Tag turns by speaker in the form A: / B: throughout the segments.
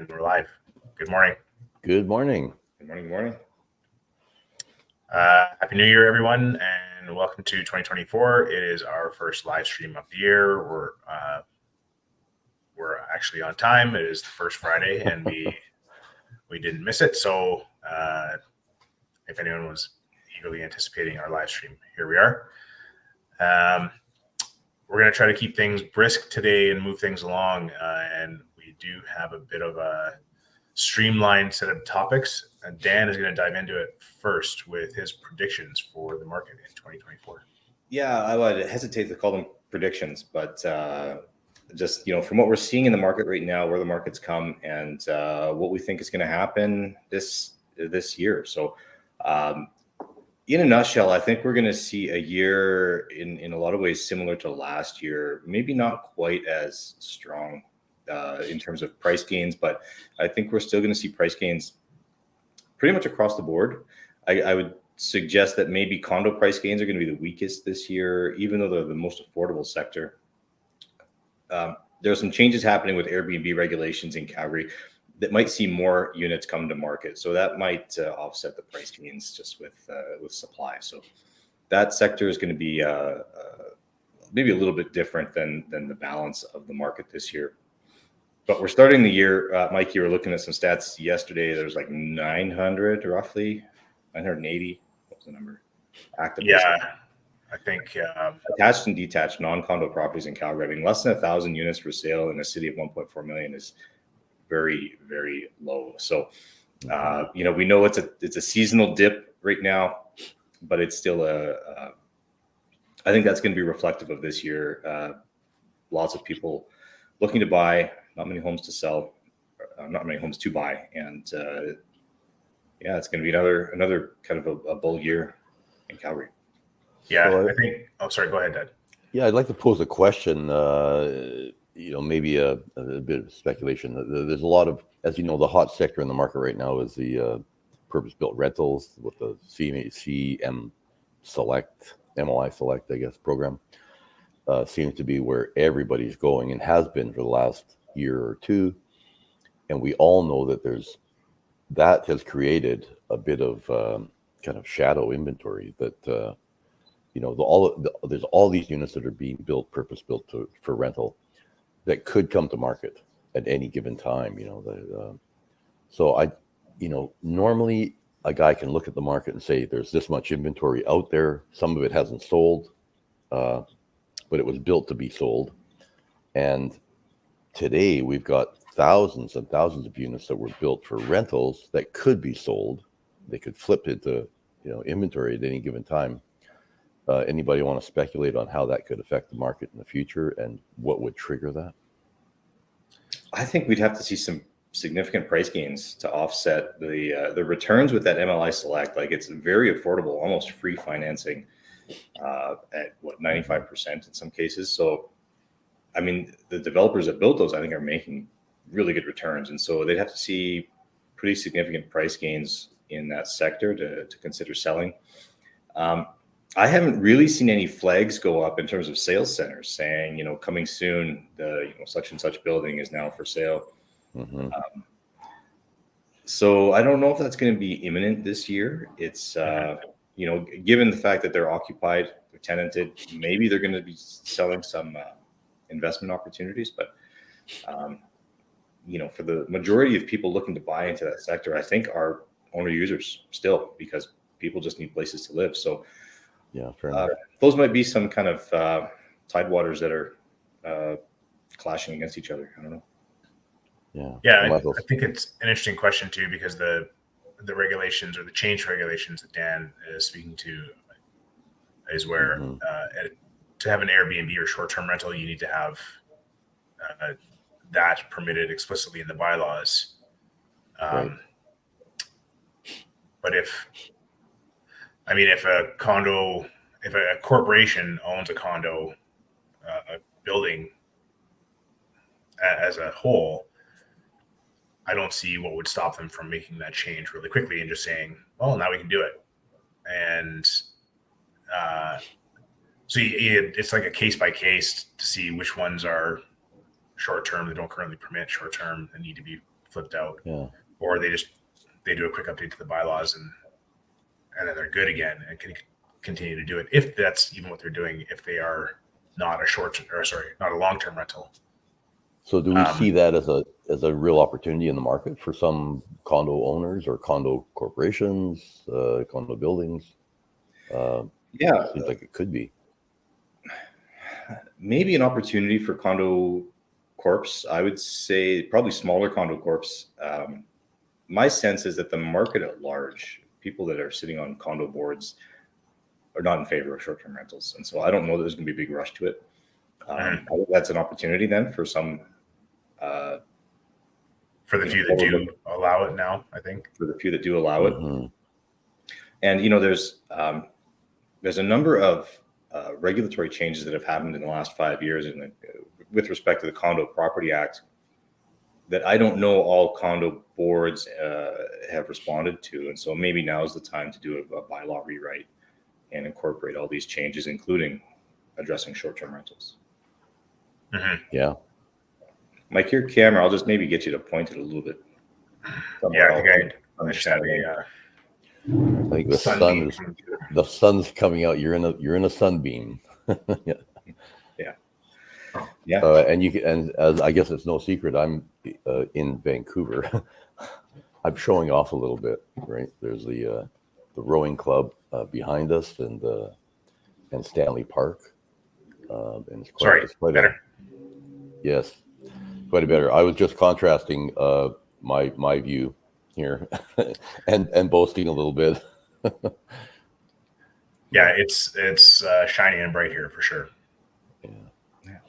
A: And we're live. Good morning.
B: Good morning.
C: Good morning. Good morning.
A: Happy New Year, everyone, and welcome to 2024. It is our first live stream of the year. We're actually on time. It is the first Friday, and we didn't miss it. So if anyone was eagerly anticipating our live stream, here we are. We're going to try to keep things brisk today and move things along, and we do have a bit of a streamlined set of topics. And Dan is going to dive into it first with his predictions for the market in 2024.
C: Yeah, I would hesitate to call them predictions, but just from what we're seeing in the market right now, where the market's come, and what we think is going to happen this year. So, in a nutshell, I think we're going to see a year in a lot of ways similar to last year. Maybe not quite as strong in terms of price gains, but I think we're still going to see price gains pretty much across the board. I would suggest that maybe condo price gains are going to be the weakest this year, even though they're the most affordable sector. There are some changes happening with Airbnb regulations in Calgary that might see more units come to market. So that might offset the price gains just with supply. So that sector is going to be maybe a little bit different than the balance of the market this year. But we're starting the year, Mike, you were looking at some stats yesterday. There's like 900, roughly 980. What was the number? Active.
A: Yeah, I think
C: attached and detached non-condo properties in Calgary. I mean, less than 1,000 units for sale in a city of 1.4 million is very, very low. So, we know it's a seasonal dip right now, but it's still I think that's going to be reflective of this year. Lots of people looking to buy, not many homes to sell, not many homes to buy, and it's going to be another kind of a bull year in Calgary.
A: Yeah, so I think. Oh, sorry. Go ahead, Dad.
B: Yeah, I'd like to pose a question. Maybe a bit of speculation. There's a lot of, as you know, the hot sector in the market right now is the purpose-built rentals with the CMHC MLI Select, I guess, program. Seems to be where everybody's going and has been for the last year or two. And we all know that that has created a bit of kind of shadow inventory that, there's all these units that are being built, purpose-built for rental that could come to market at any given time, so normally a guy can look at the market and say, there's this much inventory out there. Some of it hasn't sold, but it was built to be sold. And today we've got thousands and thousands of units that were built for rentals that could be sold. They could flip into, inventory at any given time. Anybody want to speculate on how that could affect the market in the future and what would trigger that?
C: I think we'd have to see some significant price gains to offset the returns with that MLI Select. Like, it's very affordable, almost free financing at 95% in some cases. So, I mean, the developers that built those, I think, are making really good returns. And so they'd have to see pretty significant price gains in that sector to consider selling. I haven't really seen any flags go up in terms of sales centers saying, coming soon, the such and such building is now for sale.
B: Mm-hmm.
C: So I don't know if that's going to be imminent this year. It's, given the fact that they're occupied, they're tenanted, maybe they're going to be selling some investment opportunities. But, for the majority of people looking to buy into that sector, I think are owner users still, because people just need places to live. So,
B: yeah, fair enough.
C: Those might be some kind of tidewaters that are clashing against each other. I don't know.
A: Yeah, I think it's an interesting question too, because the regulations or the change regulations that Dan is speaking to is where to have an Airbnb or short-term rental, you need to have that permitted explicitly in the bylaws.
B: Right.
A: But if a corporation owns a condo, a building as a whole, I don't see what would stop them from making that change really quickly and just saying, well, now we can do it. And so it's like a case by case to see which ones are short term that don't currently permit short term and need to be flipped out,
B: Yeah.
A: or they do a quick update to the bylaws and then they're good again and can continue to do it, if that's even what they're doing, if they are not a long-term rental.
B: So do we see that as a real opportunity in the market for some condo owners or condo corporations, condo buildings?
C: Yeah,
B: Seems like it could be.
C: maybe an opportunity for condo corps. I would say probably smaller condo corps. My sense is that the market at large, people that are sitting on condo boards, are not in favor of short-term rentals, and so I don't know that there's going to be a big rush to it. I think that's an opportunity then for some.
A: For the few that do allow it now, I think.
C: For the few that do allow it,
B: Mm-hmm.
C: and there's a number of regulatory changes that have happened in the last 5 years, with respect to the Condo Property Act, that I don't know all condo boards have responded to, and so maybe now is the time to do a bylaw rewrite and incorporate all these changes, including addressing short-term rentals.
A: Mm-hmm.
B: Yeah.
C: Mike, your camera, I'll just maybe get you to point it a little bit.
A: Yeah, I think I just had
B: I think the sun's coming out. You're in a sunbeam.
C: Yeah.
B: And as I guess it's no secret, I'm in Vancouver. I'm showing off a little bit, right? There's the rowing club behind us, and Stanley Park. And it's quite
A: better.
B: Yes, quite a better. I was just contrasting my view here and boasting a little bit.
A: Yeah, it's shiny and bright here for sure.
C: Yeah.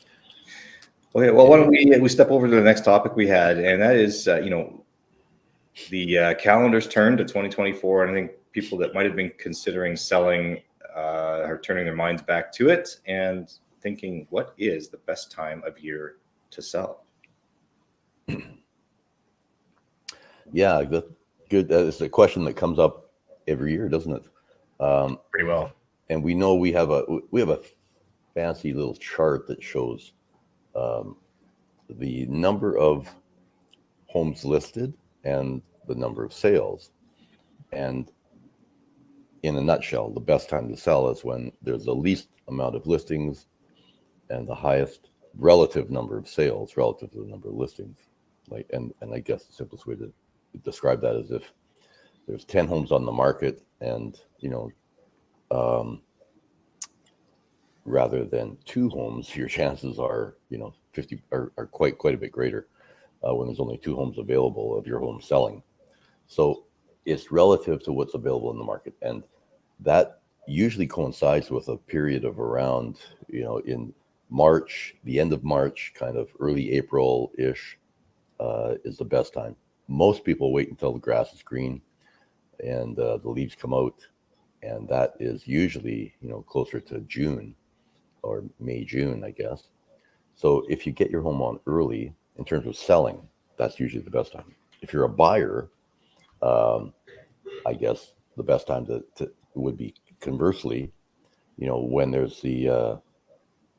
C: Okay, well, why don't we step over to the next topic we had, and that is, the calendar's turned to 2024, and I think people that might have been considering selling are turning their minds back to it and thinking, what is the best time of year to sell?
B: Yeah, good. It's a question that comes up every year, doesn't it?
A: Pretty well.
B: And we know we have a fancy little chart that shows the number of homes listed and the number of sales. And in a nutshell, the best time to sell is when there's the least amount of listings and the highest relative number of sales relative to the number of listings. And I guess the simplest way to describe that is if there's 10 homes on the market, and rather than 2 homes, your chances are 50 are quite a bit greater when there's only 2 homes available of your home selling. So it's relative to what's available in the market, and that usually coincides with a period of around in March, the end of March, kind of early April-ish is the best time. Most people wait until the grass is green and the leaves come out, and that is usually closer to June or May, June, I guess. So if you get your home on early in terms of selling, that's usually the best time. If you're a buyer, I guess the best time to would be conversely, when there's the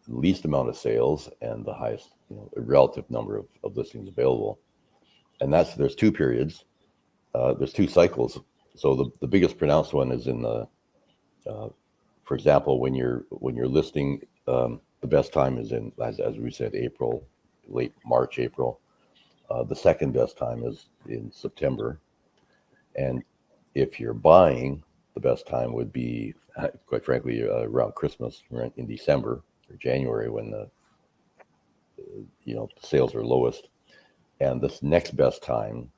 B: least amount of sales and the highest relative number of listings available. And there's 2 periods, there's 2 cycles. So the biggest pronounced one is in the for example, when you're listing, the best time is in, as we said, April, late March, April. The second best time is in September. And if you're buying, the best time would be, quite frankly, around Christmas, right, in December or January, when the sales are lowest. And this next best time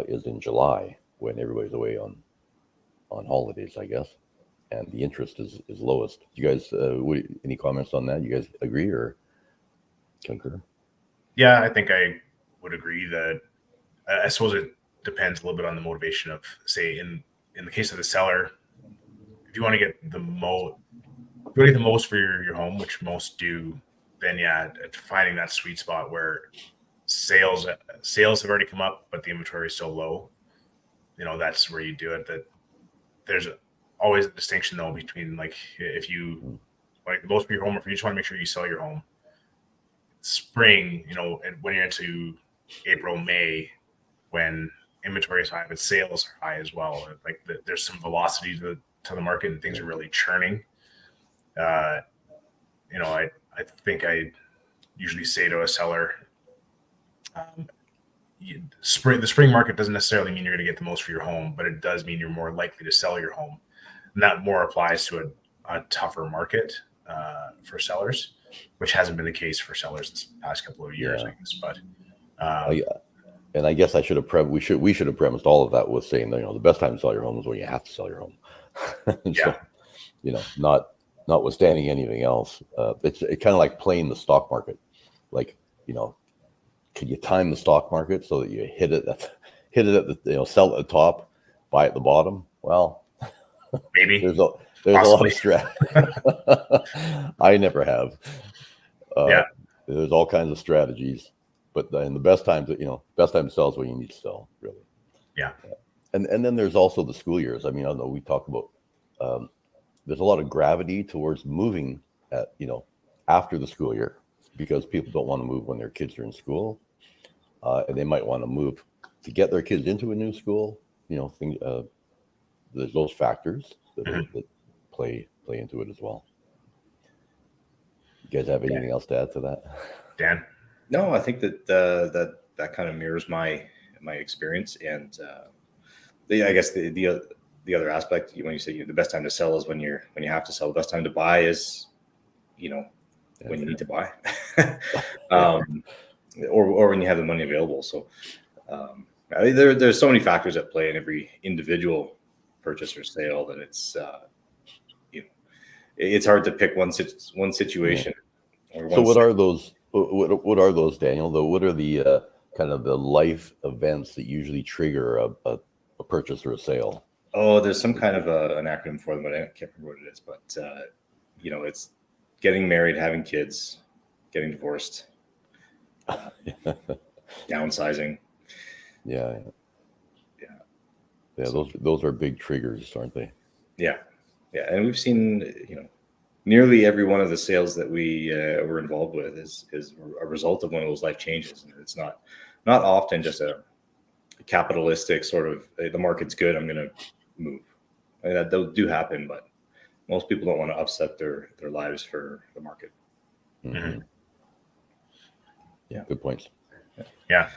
B: is in July, when everybody's away on holidays, I guess, and the interest is lowest. Do you guys, any comments on that? You guys agree or concur?
A: Yeah, I think I would agree that I suppose it depends a little bit on the motivation of, say, in the case of the seller, if you want to get the most for your home, which most do, then finding that sweet spot where sales have already come up, but the inventory is still low. That's where you do it. That there's always a distinction though between, like, if you like the most for your home, or if you just want to make sure you sell your home. Spring, and when you're into April, May, when inventory is high, but sales are high as well. Like there's some velocity to the market, and things are really churning. I think I usually say to a seller, the spring market doesn't necessarily mean you're going to get the most for your home, but it does mean you're more likely to sell your home. And that more applies to a tougher market for sellers, which hasn't been the case for sellers this past couple of years, I guess. But
B: and I guess we should have premised all of that with saying that, the best time to sell your home is when you have to sell your home. So, notwithstanding anything else, it's kind of like playing the stock market. Like, can you time the stock market so that you hit it at the, sell at the top, buy at the bottom? Well,
A: maybe
B: there's a lot of strategy. I never have. There's all kinds of strategies, but in the best time to sell is when you need to sell, really.
A: Yeah.
B: And then there's also the school years. I mean, I know we talk about there's a lot of gravity towards moving after the school year, because people don't want to move when their kids are in school, and they might want to move to get their kids into a new school. There's those factors that play into it as well. You guys have anything else to add to that,
A: Dan?
C: No, I think that kind of mirrors my experience, and I guess the other aspect, when you say the best time to sell is when you have to sell. The best time to buy is when you need to buy, or when you have the money available. So there's so many factors at play in every individual purchase or sale that it's hard to pick one situation.
B: So what are those? What are those, Daniel? What are the kind of the life events that usually trigger a purchase or a sale?
C: Oh, there's some kind of an acronym for them, but I can't remember what it is. But it's getting married, having kids, getting divorced, downsizing.
B: Yeah. Those are big triggers, aren't they?
C: Yeah, and we've seen nearly every one of the sales that we were involved with is a result of one of those life changes, and it's not often just a capitalistic sort of, hey, the market's good, I'm going to move. I mean, those do happen, but most people don't want to upset their lives for the market.
B: Mm-hmm. Yeah, good points.
A: Yeah.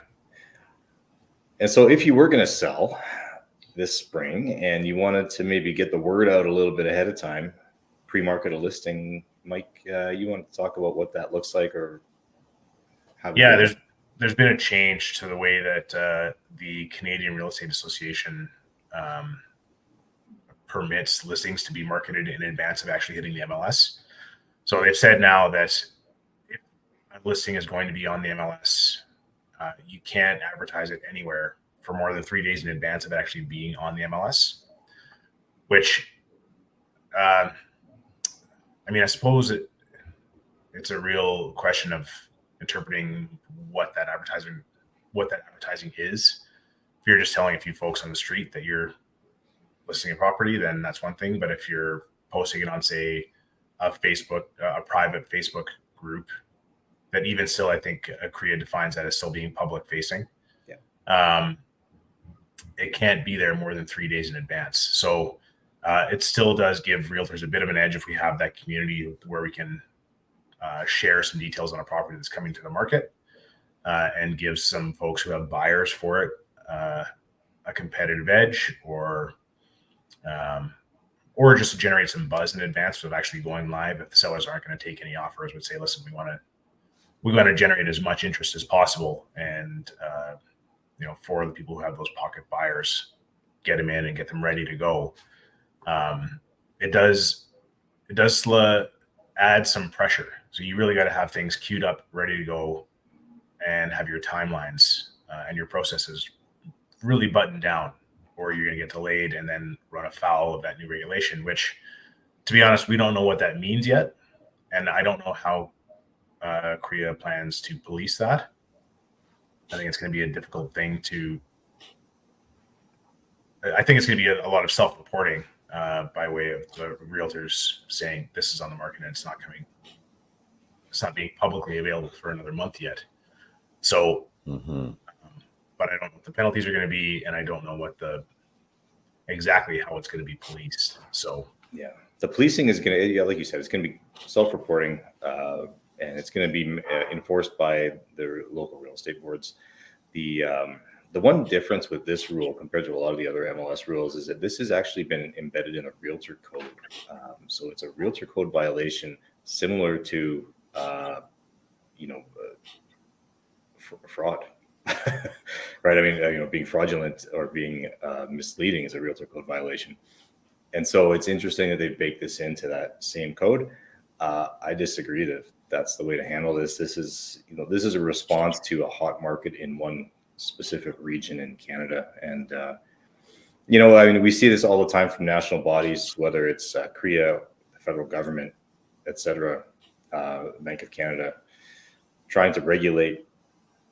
C: And so if you were going to sell this spring and you wanted to maybe get the word out a little bit ahead of time, pre-market a listing, Mike, you want to talk about what that looks like, or how?
A: Yeah, there's been a change to the way that the Canadian Real Estate Association permits listings to be marketed in advance of actually hitting the MLS. So they've said now that if a listing is going to be on the MLS, you can't advertise it anywhere for more than 3 days in advance of actually being on the MLS, which, I suppose it's a real question of interpreting what that advertising is. If you're just telling a few folks on the street that you're listing a property, then that's one thing. But if you're posting it on, say, a private Facebook group, that even still, I think CREA defines that as still being public facing. Yeah. It can't be there more than 3 days in advance. So it still does give realtors a bit of an edge if we have that community where we can share some details on a property that's coming to the market, and give some folks who have buyers for it a competitive edge, or just to generate some buzz in advance of actually going live. If the sellers aren't going to take any offers, would say, listen, we want to generate as much interest as possible, and for the people who have those pocket buyers, get them in and get them ready to go. It does add some pressure. So you really got to have things queued up, ready to go, and have your timelines and your processes really buttoned down, or you're going to get delayed and then run afoul of that new regulation, which, to be honest, we don't know what that means yet. And I don't know how CREA plans to police that. I think it's going to be a difficult thing I think it's going to be a lot of self-reporting by way of the realtors saying this is on the market and it's not being publicly available for another month yet. So but I don't know what the penalties are going to be, and I don't know what exactly how it's going to be policed. So
C: yeah, the policing is going to, yeah, like you said, it's going to be self-reporting, and it's going to be enforced by the local real estate boards. The one difference with this rule compared to a lot of the other MLS rules is that this has actually been embedded in a realtor code. So it's a realtor code violation similar to, fraud, right? I mean, being fraudulent or being misleading is a realtor code violation. And so it's interesting that they baked this into that same code. I disagree that that's the way to handle this. This is a response to a hot market in one specific region in Canada. And, I mean, we see this all the time from national bodies, whether it's CREA, the federal government, et cetera, Bank of Canada, trying to regulate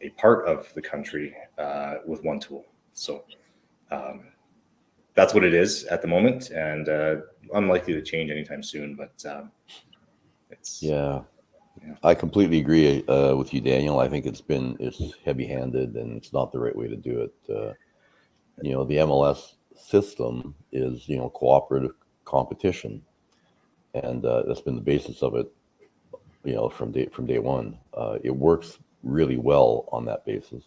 C: a part of the country with one tool. So that's what it is at the moment, and unlikely to change anytime soon, but it's...
B: Yeah. I completely agree with you, Daniel. I think it's heavy-handed, and it's not the right way to do it. The MLS system is cooperative competition, and that's been the basis of it. From day one, it works really well on that basis,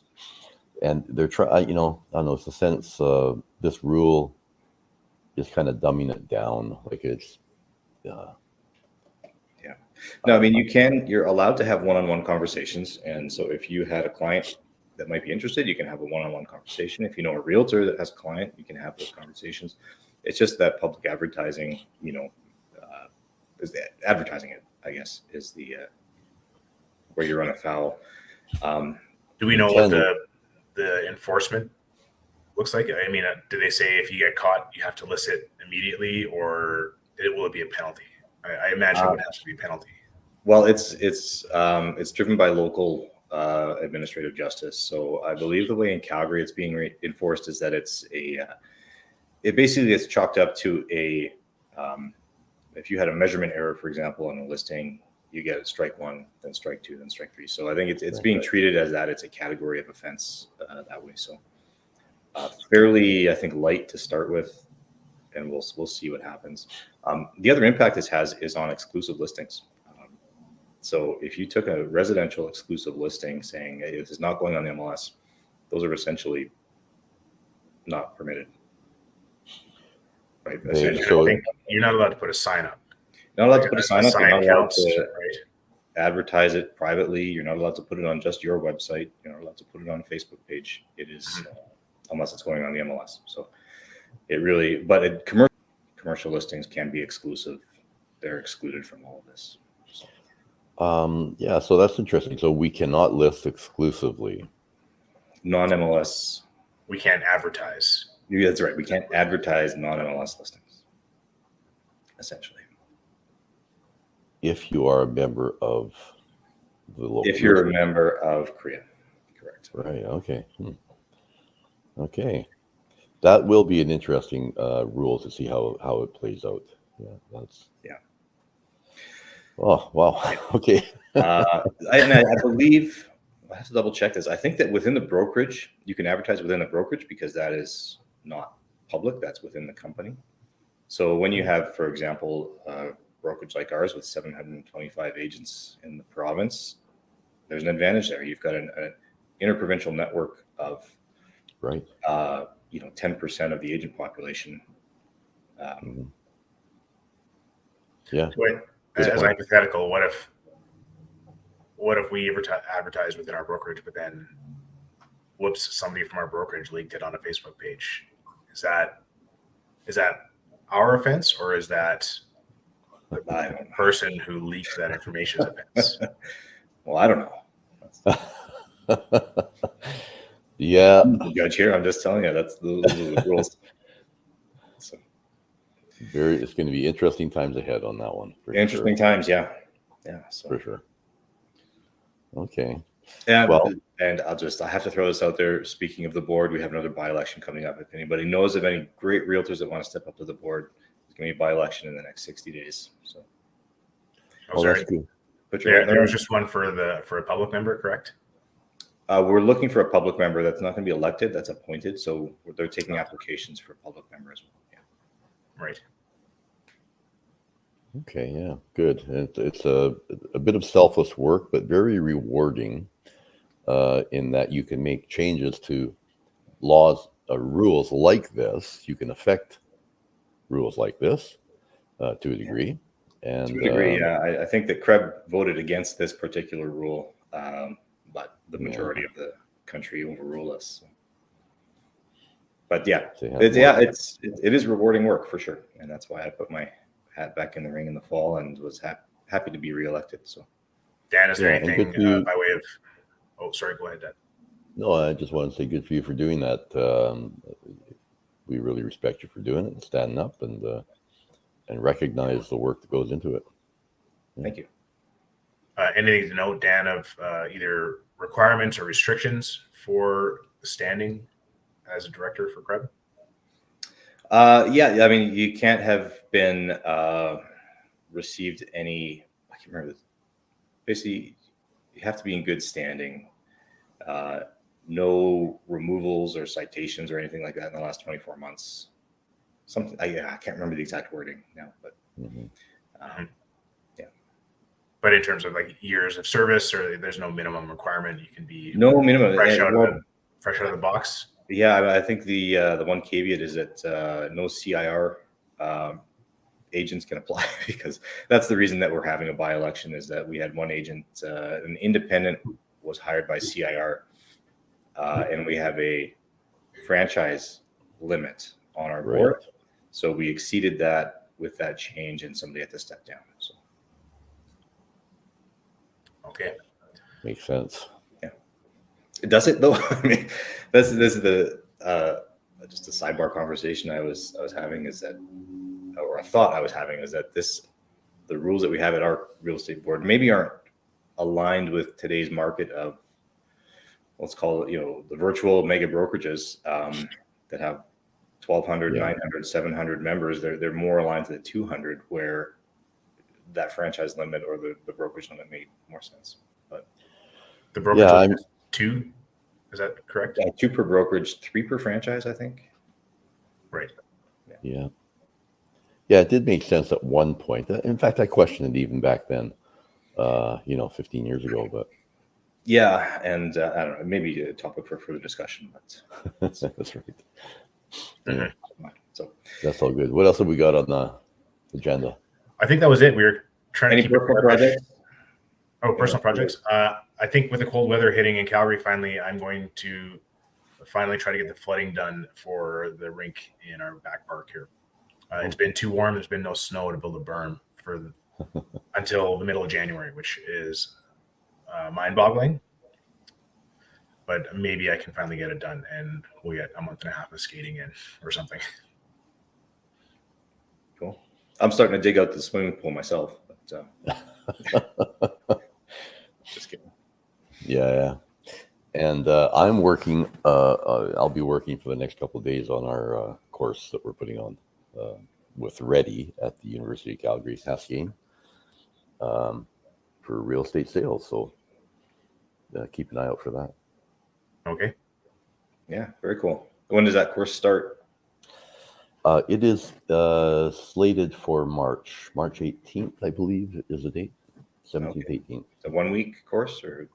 B: and they're trying. I don't know. It's a sense this rule is kind of dumbing it down, like it's.
C: No, I mean, you're allowed to have one-on-one conversations. And so if you had a client that might be interested, you can have a one-on-one conversation. If you know a realtor that has a client, you can have those conversations. It's just that public advertising, is advertising it, I guess, is the where you run afoul.
A: do we know what the enforcement looks like? I mean, do they say if you get caught, you have to list it immediately, or will it be a penalty? I imagine it would have to be a penalty.
C: Well, it's driven by local administrative justice. So I believe the way in Calgary it's being enforced is that it basically gets chalked up to if you had a measurement error, for example, on a listing, you get strike one, then strike two, then strike three. So I think it's being treated as that. It's a category of offense that way. So fairly, I think, light to start with, and we'll see what happens. The other impact this has is on exclusive listings. So if you took a residential exclusive listing saying, hey, this is not going on the MLS, those are essentially not permitted. Right.
A: So you're not allowed to put a sign up.
C: You're not allowed to put a sign up. You're not allowed to advertise it privately. You're not allowed to put it on just your website. You're not allowed to put it on a Facebook page. It is unless it's going on the MLS. So commercial listings can be exclusive. They're excluded from all of this.
B: So that's interesting. So we cannot list exclusively.
C: Non-MLS.
A: We can't advertise.
C: Yeah, that's right. We can't advertise non-MLS listings, essentially.
B: If you are a member of the local.
C: If you're a member of CREA, correct.
B: Right. Okay. Okay. That will be an interesting rule to see how it plays out. Yeah. Oh, wow. Okay.
C: I believe, I have to double check this. I think that within the brokerage, you can advertise within the brokerage because that is not public. That's within the company. So when you have, for example, a brokerage like ours with 725 agents in the province, there's an advantage there. You've got an interprovincial network of 10% of the agent population.
A: As a hypothetical, what if we advertise within our brokerage, but then somebody from our brokerage linked it on a Facebook page? Is that our offense, or is that the person who leaked that information's offense?
C: Well, I don't know.
B: Yeah.
C: I'm the judge here. I'm just telling you, those are the rules. So.
B: It's going to be interesting times ahead on that one.
C: Interesting times, yeah. So.
B: For sure. Okay.
C: Yeah, and I have to throw this out there. Speaking of the board, we have another by-election coming up. If anybody knows of any great realtors that want to step up to the board, it's going to be a by-election in the next 60 days. So.
B: That's cool.
A: There was just one for a public member, correct?
C: We're looking for a public member that's not going to be elected, that's appointed. So they're taking applications for public member as well. Yeah.
A: Right.
B: Okay, yeah, good. It's a bit of selfless work, but very rewarding in that you can make changes to laws, rules like this. You can affect rules like this to a degree. And
C: To a degree, yeah. I think that Krebs voted against this particular rule, but the majority of the country overruled us. So. But yeah, it is rewarding work for sure, and that's why I put my hat back in the ring in the fall and was happy to be reelected. So,
A: Dan, is there anything by way of? Oh, sorry. Go ahead, Dan.
B: No, I just want to say good for you for doing that. We really respect you for doing it and standing up and recognize the work that goes into it.
C: Yeah. Thank you.
A: Anything to note, Dan, of either requirements or restrictions for standing as a director for Krebs?
C: Yeah, I mean, you can't have been received any. I can't remember. Basically, you have to be in good standing. No removals or citations or anything like that in the last 24 months. Something I can't remember the exact wording now, but yeah.
A: But in terms of like years of service, or there's no minimum requirement, you can be
C: no minimum
A: fresh out of the box.
C: Yeah, I think the one caveat is that no CIR agents can apply because that's the reason that we're having a by-election is that we had one agent, an independent was hired by CIR, and we have a franchise limit on our board. So we exceeded that with that change and somebody had to step down. So.
A: Okay.
B: Makes sense.
C: Yeah. Does it though? I mean, this is the just a sidebar conversation I was having is that, or I thought I was having is that the rules that we have at our real estate board maybe aren't aligned with today's market of, let's call it, the virtual mega brokerages that have 1,200, 900, 700 members. They're more aligned to the 200 where that franchise limit or the brokerage limit made more sense. But
A: the brokerage limit is 2. Is that correct?
C: Yeah, 2 per brokerage, 3 per franchise, I think.
A: Right.
B: Yeah. Yeah, it did make sense at one point. In fact, I questioned it even back then, 15 years ago. But
C: yeah, and I don't know, maybe a topic for further discussion. But
B: that's right. Yeah.
C: So
B: that's all good. What else have we got on the agenda?
A: I think that was it. We were trying to keep
C: personal projects.
A: Oh, personal projects. I think with the cold weather hitting in Calgary, finally, I'm going to try to get the flooding done for the rink in our back park here. It's been too warm. There's been no snow to build a berm until the middle of January, which is mind-boggling. But maybe I can finally get it done, and we'll get a month and a half of skating in or something.
C: Cool. I'm starting to dig out the swimming pool myself. But, just kidding.
B: Yeah. And I'm working. I'll be working for the next couple of days on our course that we're putting on with Ready at the University of Calgary, Haskayne, for real estate sales. So keep an eye out for that.
A: Okay.
C: Yeah, very cool. When does that course start?
B: It is slated for March 18th, I believe, is the date. 17th, 18th.
C: It's a 1-week course, or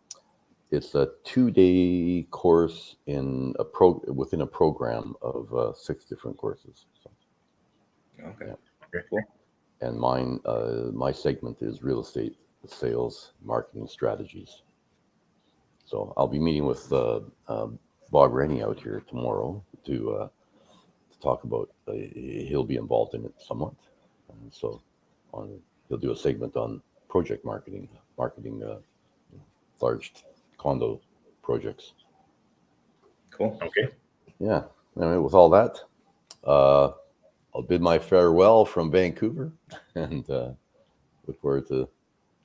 B: it's a 2-day course in within a program of 6 different courses. So,
C: okay.
B: Yeah.
A: Okay.
C: Cool.
B: And mine, my segment is real estate sales marketing strategies. So I'll be meeting with Bob Rennie out here tomorrow to talk about. He'll be involved in it somewhat, and so he'll do a segment on project marketing large condo projects.
C: Cool.
A: Okay.
B: Yeah. Anyway, with all that, I'll bid my farewell from Vancouver and look forward to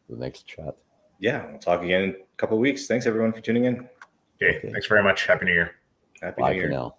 B: the next chat.
C: Yeah, we'll talk again in a couple of weeks. Thanks everyone for tuning in.
A: Okay. Thanks very much. Happy New Year.
C: Happy
B: Bye
C: New Year.
B: for now.